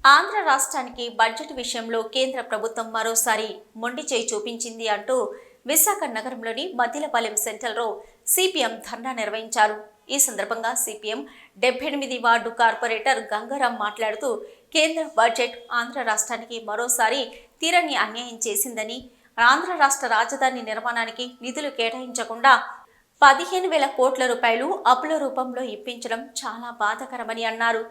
ఆంధ్ర రాష్ట్రానికి బడ్జెట్ విషయంలో కేంద్ర ప్రభుత్వం మరోసారి మొండి చేయి చూపించింది అంటూ విశాఖ నగరంలోని మద్దిలపాలెం సెంటర్లో సిపిఎం ధర్నా నిర్వహించారు. ఈ సందర్భంగా సిపిఎం 78 వార్డు కార్పొరేటర్ గంగారాం మాట్లాడుతూ కేంద్ర బడ్జెట్ ఆంధ్ర రాష్ట్రానికి మరోసారి తీరని అన్యాయం చేసిందని, ఆంధ్ర రాష్ట్ర రాజధాని నిర్మాణానికి నిధులు కేటాయించకుండా 15,000 కోట్ల రూపాయలు అప్పుల రూపంలో ఇప్పించడం చాలా బాధాకరమని అన్నారు.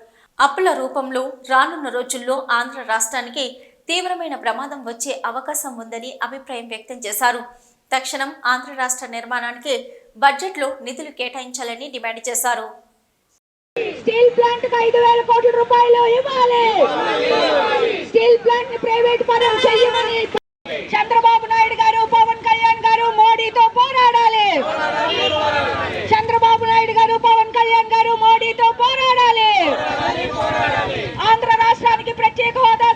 అప్పుల రూపంలో రానున్న రోజుల్లో ఆంధ్ర రాష్ట్రానికి తీవ్రమైన ప్రమాదం వచ్చే అవకాశం ఉందని అభిప్రాయం వ్యక్తం చేశారు. తక్షణం ఆంధ్ర రాష్ట్ర నిర్మాణానికి బడ్జెట్లో నిధులు కేటాయించాలని డిమాండ్ చేశారు. స్టీల్ ప్లాంట్ కు 5,000 కోట్ల రూపాయలు ఇవ్వాలి. స్టీల్ ప్లాంట్ ని ప్రైవేట్ పరం చేయమని చంద్రబాబు నాయుడు గారు, పవన్ కళ్యాణ్ గారు మోడీతో పోరాడాలి. చంద్రబాబు నాయుడు గారు, పవన్ కళ్యాణ్ గారు మోడీతో పోరాడాలి. ఆంధ్ర రాష్ట్రానికి ప్రత్యేక హోదా,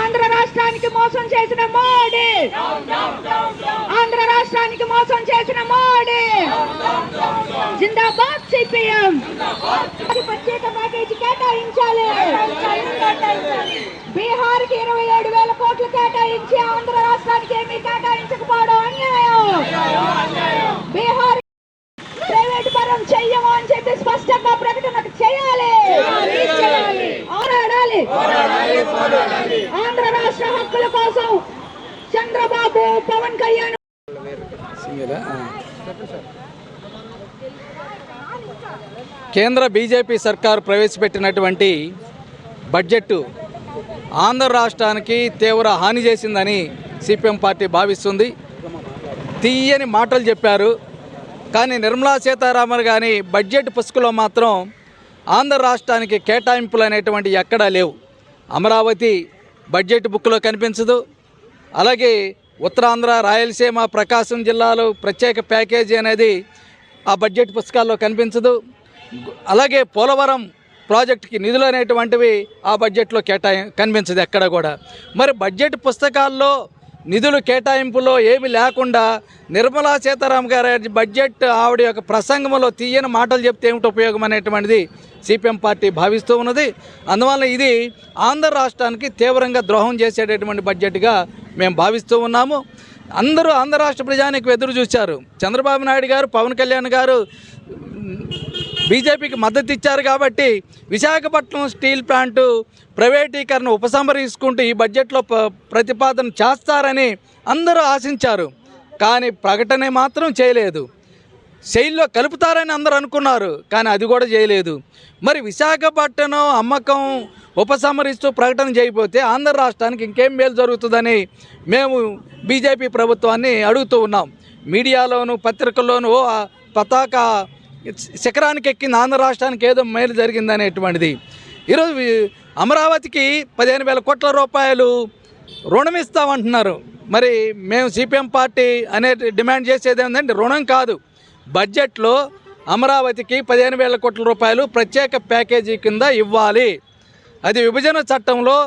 ఆంధ్ర రాష్ట్రానికి మోసం చేసిన మోడీ, ఆంధ్ర రాష్ట్రానికి మోసం చేసిన మోడీ జిందాబాద్ సిపిఎం. ప్రత్యేక ప్యాకేజీ కేటాయించాలి. బీహార్ కి 27,000 కోట్లు కేటాయించి ఆంధ్ర రాష్ట్రానికి ఏమీ కేటాయించకపోవడం అన్యాయం. బీహార్ ప్రైవేట్ పరం చెయ్యము అని చెప్పి స్పష్టంగా ప్రకటన చేయాలి. పోరాడాలి. ఆంధ్ర రాష్ట్ర హక్కుల కోసం చంద్రబాబు, పవన్ కళ్యాణ్ కేంద్ర బీజేపీ సర్కారు ప్రవేశపెట్టినటువంటి బడ్జెట్ ఆంధ్ర రాష్ట్రానికి తీవ్ర హాని చేసిందని సిపిఎం పార్టీ భావిస్తుంది. తీయని మాటలు చెప్పారు, కానీ నిర్మలా సీతారామన్ కానీ బడ్జెట్ పుస్తకంలో మాత్రం ఆంధ్ర రాష్ట్రానికి కేటాయింపులు అనేటువంటి ఎక్కడా లేవు. అమరావతి బడ్జెట్ బుక్లో కనిపించదు. అలాగే ఉత్తరాంధ్ర, రాయలసీమ, ప్రకాశం జిల్లాలో ప్రత్యేక ప్యాకేజీ అనేది ఆ బడ్జెట్ పుస్తకాల్లో కనిపించదు. అలాగే పోలవరం ప్రాజెక్టుకి నిధులు అనేటువంటివి ఆ బడ్జెట్లో కనిపించదు ఎక్కడ కూడా. మరి బడ్జెట్ పుస్తకాల్లో నిధులు కేటాయింపులో ఏమి లేకుండా నిర్మలా సీతారామన్ గారి బడ్జెట్ ఆవిడ యొక్క ప్రసంగంలో తీయని మాటలు చెప్తే ఏమిటి ఉపయోగం అనేటువంటిది సిపిఎం పార్టీ భావిస్తూ ఉన్నది. అందువల్ల ఇది ఆంధ్ర రాష్ట్రానికి తీవ్రంగా ద్రోహం చేసేటటువంటి బడ్జెట్గా మేము భావిస్తూ ఉన్నాము. అందరూ ఆంధ్ర రాష్ట్ర ప్రజానికి ఎదురు చూశారు. చంద్రబాబు నాయుడు గారు, పవన్ కళ్యాణ్ గారు బీజేపీకి మద్దతు ఇచ్చారు కాబట్టి విశాఖపట్నం స్టీల్ ప్లాంటు ప్రైవేటీకరణ ఉపసంహరించుకుంటూ ఈ బడ్జెట్లో ప్రతిపాదన చేస్తారని అందరూ ఆశించారు. కానీ ప్రకటన మాత్రం చేయలేదు. శైలిలో కలుపుతారని అందరూ అనుకున్నారు, కానీ అది కూడా చేయలేదు. మరి విశాఖపట్నం అమ్మకం ఉపసంహరిస్తూ ప్రకటన చేయకపోతే ఆంధ్ర రాష్ట్రానికి ఇంకేం మేలు జరుగుతుందని మేము బీజేపీ ప్రభుత్వాన్ని అడుగుతూ ఉన్నాం. మీడియాలోను, పత్రికల్లోనూ పతాక శిఖరానికి ఎక్కింది ఆంధ్ర రాష్ట్రానికి ఏదో మేలు జరిగిందనేటువంటిది. ఈరోజు అమరావతికి 15,000 కోట్ల రూపాయలు రుణం ఇస్తామంటున్నారు. మరి మేము సిపిఎం పార్టీ డిమాండ్ చేసేది ఏంటంటే రుణం కాదు, బడ్జెట్లో అమరావతికి 15,000 కోట్ల రూపాయలు ప్రత్యేక ప్యాకేజీ కింద ఇవ్వాలి. అది విభజన చట్టంలో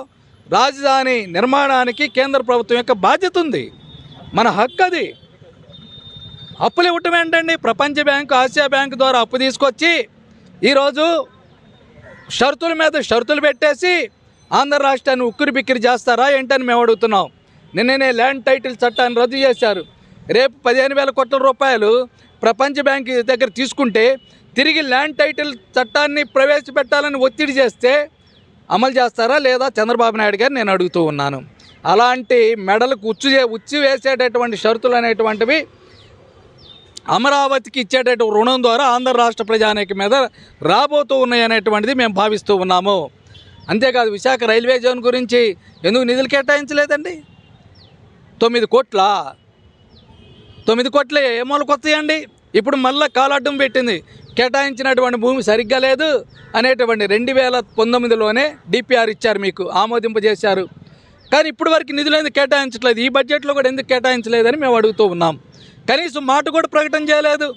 రాజధాని నిర్మాణానికి కేంద్ర ప్రభుత్వం యొక్క బాధ్యత ఉంది, మన హక్కు అది. అప్పులు ఇవ్వటం ఏంటండి? ప్రపంచ బ్యాంకు, ఆసియా బ్యాంకు ద్వారా అప్పు తీసుకొచ్చి ఈరోజు షరతుల మీద షరతులు పెట్టేసి ఆంధ్ర రాష్ట్రాన్ని ఉక్కిరి బిక్కిరి చేస్తారా ఏంటని మేము అడుగుతున్నాం. నిన్ననే ల్యాండ్ టైటిల్ చట్టాన్ని రద్దు చేశారు. రేపు 15,000 కోట్ల రూపాయలు ప్రపంచ బ్యాంకు దగ్గర తీసుకుంటే తిరిగి ల్యాండ్ టైటిల్ చట్టాన్ని ప్రవేశపెట్టాలని ఒత్తిడి చేస్తే అమలు చేస్తారా లేదా చంద్రబాబు నాయుడు గారు నేను అడుగుతూ ఉన్నాను. అలాంటి మెడలకు ఉచ్చు వేసేటటువంటి షరతులు అనేటువంటివి అమరావతికి ఇచ్చేటటువంటి రుణం ద్వారా ఆంధ్ర రాష్ట్ర ప్రజానీక మీద రాబోతూ ఉన్నాయి అనేటువంటిది మేము భావిస్తూ ఉన్నాము. అంతేకాదు విశాఖ రైల్వే జోన్ గురించి ఎందుకు నిధులు కేటాయించలేదండి? 9 కోట్లే ఏమోలకు వస్తాయండి. ఇప్పుడు మళ్ళీ కాలడ్డం పెట్టింది, కేటాయించినటువంటి భూమి సరిగ్గా లేదు అనేటువంటి 2019లోనే డిపిఆర్ ఇచ్చారు, మీకు ఆమోదింపజేశారు. కానీ ఇప్పటి వరకు నిధులు ఎందుకు కేటాయించట్లేదు? ఈ బడ్జెట్లో కూడా ఎందుకు కేటాయించలేదని మేము అడుగుతూ ఉన్నాం. కనీసం మాట కూడా ప్రకటన చేయలేదు.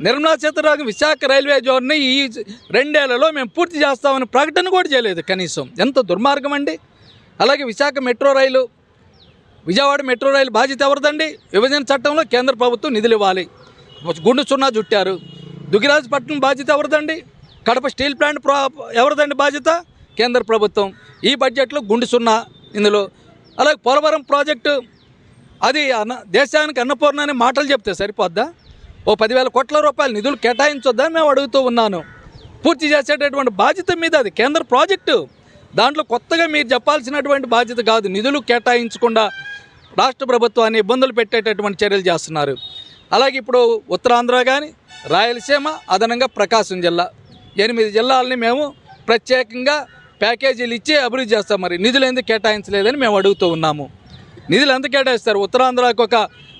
నిర్మలా సీతారామన్ విశాఖ రైల్వే జోన్ని ఈ 2 ఏళ్లలో మేము పూర్తి చేస్తామని ప్రకటన కూడా చేయలేదు కనీసం. ఎంత దుర్మార్గం అండి. అలాగే విశాఖ మెట్రో రైలు, విజయవాడ మెట్రో రైలు బాధ్యత ఎవరిదండి? విభజన చట్టంలో కేంద్ర ప్రభుత్వం నిధులు ఇవ్వాలి, గుండు సున్నా చుట్టారు. దుగిరాజపట్నం బాధ్యత ఎవరిదండి? కడప స్టీల్ ప్లాంట్ ఎవరిదండి బాధ్యత? కేంద్ర ప్రభుత్వం. ఈ బడ్జెట్లో గుండు సున్నా ఇందులో. అలాగే పోలవరం ప్రాజెక్టు అది దేశానికి అన్నపూర్ణ అనే మాటలు చెప్తే సరిపోద్దా? ఓ 10,000 కోట్ల రూపాయల నిధులు కేటాయించొద్దని మేము అడుగుతూ ఉన్నాను. పూర్తి చేసేటటువంటి బాధ్యత మీద అది కేంద్ర ప్రాజెక్టు. దాంట్లో కొత్తగా మీరు చెప్పాల్సినటువంటి బాధ్యత కాదు. నిధులు కేటాయించకుండా రాష్ట్ర ప్రభుత్వాన్ని ఇబ్బందులు పెట్టేటటువంటి చర్యలు చేస్తున్నారు. అలాగే ఇప్పుడు ఉత్తరాంధ్ర కానీ, రాయలసీమ, అదనంగా ప్రకాశం జిల్లా 8 జిల్లాలని మేము ప్రత్యేకంగా ప్యాకేజీలు ఇచ్చి అభివృద్ధి చేస్తాం. మరి నిధులు ఎందుకు కేటాయించలేదని మేము అడుగుతూ ఉన్నాము. నిధులు ఎంత కేటాయిస్తారు? ఉత్తరాంధ్రకు ఒక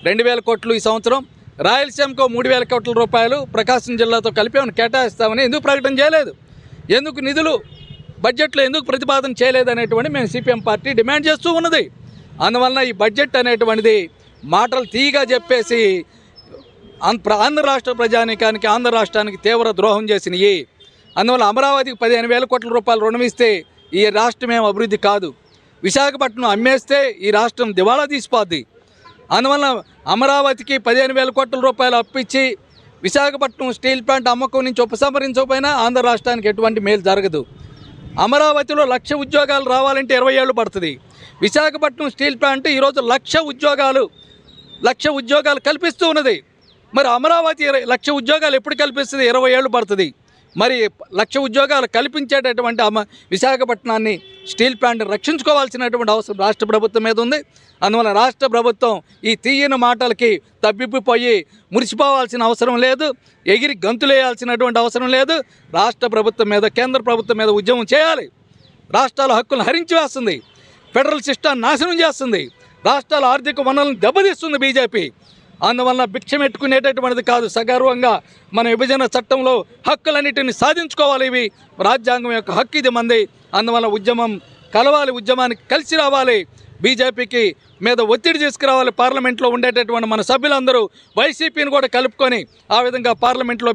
2,000 కోట్లు ఈ సంవత్సరం, రాయలసీమకు 3,000 కోట్ల రూపాయలు ప్రకాశం జిల్లాతో కలిపి ఏమైనా కేటాయిస్తామని ఎందుకు ప్రకటన చేయలేదు? ఎందుకు నిధులు బడ్జెట్లో ఎందుకు ప్రతిపాదన చేయలేదు అనేటువంటి మేము సిపిఎం పార్టీ డిమాండ్ చేస్తూ ఉన్నది. అందువలన ఈ బడ్జెట్ అనేటువంటిది మాటలు తీయగా చెప్పేసి ఆంధ్ర రాష్ట్ర ప్రజానీకానికి, ఆంధ్ర రాష్ట్రానికి తీవ్ర ద్రోహం చేసినవి. అందువల్ల అమరావతికి 15,000 కోట్ల రూపాయలు రుణం ఇస్తే ఈ రాష్ట్రం ఏం అభివృద్ధి కాదు. విశాఖపట్నం అమ్మేస్తే ఈ రాష్ట్రం దివాళా తీసిపోద్ది. అందువల్ల అమరావతికి 15,000 కోట్ల రూపాయలు అప్పిచ్చి విశాఖపట్నం స్టీల్ ప్లాంట్ అమ్మకం నుంచి ఉపసంహరించకపోయినా ఆంధ్ర రాష్ట్రానికి ఎటువంటి మేలు జరగదు. అమరావతిలో 1,00,000 ఉద్యోగాలు రావాలంటే 20 ఏళ్ళు పడుతుంది. విశాఖపట్నం స్టీల్ ప్లాంట్ ఈరోజు 1,00,000 ఉద్యోగాలు కల్పిస్తూ ఉన్నది. మరి అమరావతి 1,00,000 ఉద్యోగాలు ఎప్పుడు కల్పిస్తుంది? 20 ఏళ్ళు పడుతుంది. మరి 1,00,000 ఉద్యోగాలు కల్పించేటటువంటి విశాఖపట్నాన్ని స్టీల్ ప్లాంట్ని రక్షించుకోవాల్సినటువంటి అవసరం రాష్ట్ర ప్రభుత్వం మీద ఉంది. అందువల్ల రాష్ట్ర ప్రభుత్వం ఈ తీయని మాటలకి తప్పిపోయి మురిసిపోవాల్సిన అవసరం లేదు, ఎగిరి గంతులేయాల్సినటువంటి అవసరం లేదు. రాష్ట్ర ప్రభుత్వం మీద, కేంద్ర ప్రభుత్వం మీద ఉద్యమం చేయాలి. రాష్ట్రాల హక్కులను హరించి వేస్తుంది, ఫెడరల్ సిస్టమ్ నాశనం చేస్తుంది, రాష్ట్రాల ఆర్థిక వనరులను దెబ్బతీస్తుంది బీజేపీ. అందువలన భిక్షమెట్టుకునేటటువంటిది కాదు. సగర్వంగా మన విభజన చట్టంలో హక్కులన్నిటిని సాధించుకోవాలి. ఇవి రాజ్యాంగం యొక్క హక్కు, ఇది మంది. అందువల్ల ఉద్యమం కలవాలి, ఉద్యమానికి కలిసి రావాలి. బీజేపీకి మీద ఒత్తిడి తీసుకురావాలి. పార్లమెంట్లో ఉండేటటువంటి మన సభ్యులందరూ వైసీపీని కూడా కలుపుకొని ఆ విధంగా పార్లమెంట్లో